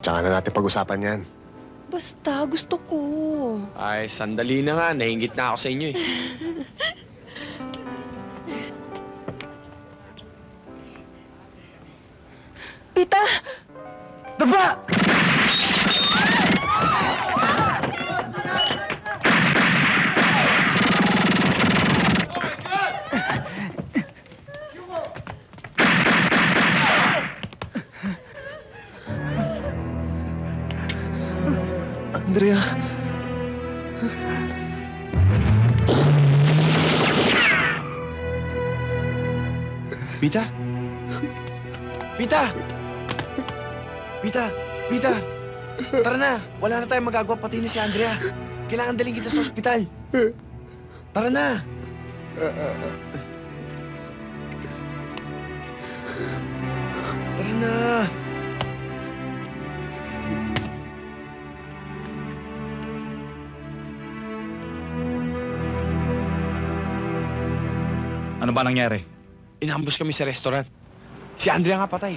Tsaka na natin pag-usapan yan. Basta, gusto ko. Ay, sandali na nga. Nahingit na ako sa inyo eh. Pita! Baba! Andrea! Pita? Pita! Pita! Pita! Tara na! Wala na tayong magagawa, pati ni si Andrea. Kailangan daling kita sa ospital. Tara na! Tara na! Ano ba nangyari? Inambush kami sa restaurant. Si Andrea nga patay.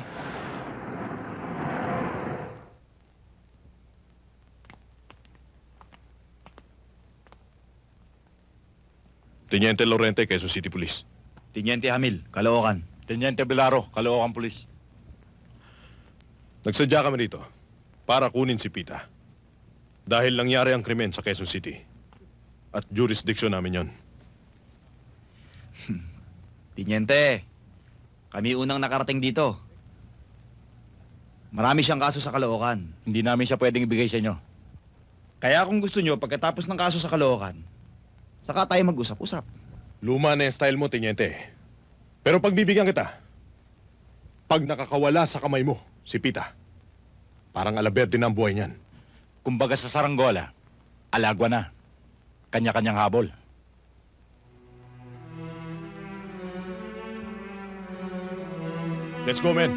Teniente Lorente, Quezon City Police. Tiniente Hamil, Caloocan. Teniente Belaro, Caloocan Police. Nagsadya kami rito para kunin si Pita. Dahil nangyari ang krimen sa Quezon City. At jurisdiction namin yon. Tiniente, kami unang nakarating dito. Marami siyang kaso sa Caloocan. Hindi namin siya pwedeng ibigay sa inyo. Kaya kung gusto nyo, pagkatapos ng kaso sa Caloocan, saka tayo mag-usap-usap. Luma na yung style mo, Teniente. Pero pagbibigyan kita, pag nakakawala sa kamay mo, si Pita, parang alaberde na ang buhay niyan. Kumbaga sa saranggola, alagwa na. Kanya-kanyang habol. Let's go, men.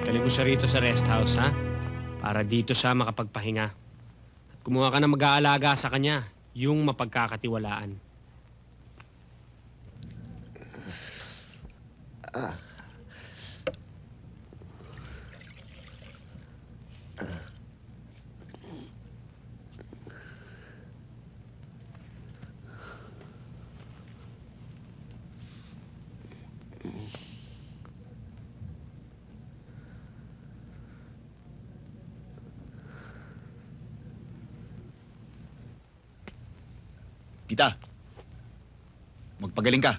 Galing mo siya rito sa rest house, ha? Para dito siya makapagpahinga. At kumuha ka na mag-aalaga sa kanya, yung mapagkakatiwalaan. Pita, magpagaling ka.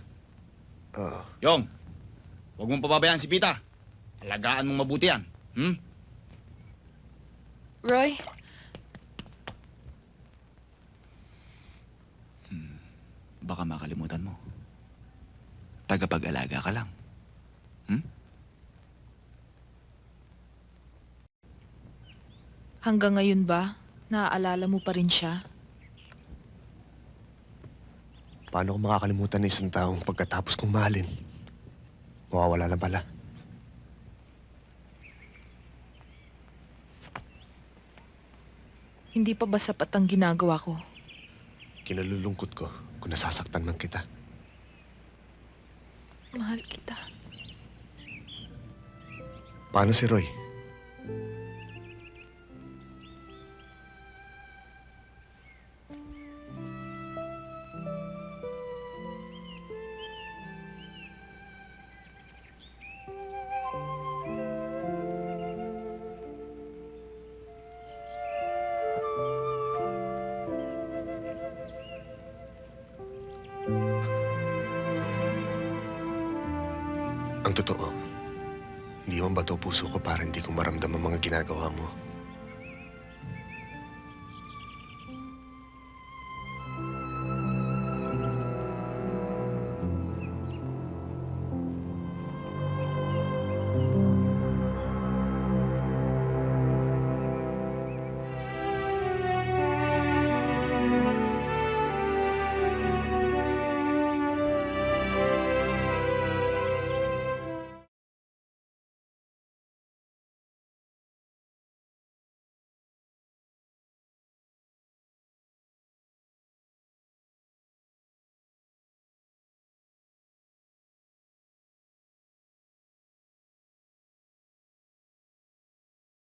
Oo. Yong, huwag mong pababayaan si Pita. Alagaan mong mabuti yan. Roy, Baka makalimutan mo. Tagapag-alaga ka lang. hanggang ngayon ba, naaalala mo pa rin siya? Paano ko makakalimutan ng isang taong pagkatapos kong mahalin? Mawawala na pala. Hindi pa ba sapat ang ginagawa ko? Kinalulungkot ko kung nasasaktan man kita. Mahal kita. Paano si Roy? Ang totoo, hindi man bato puso ko para hindi ko maramdam ang mga ginagawa mo.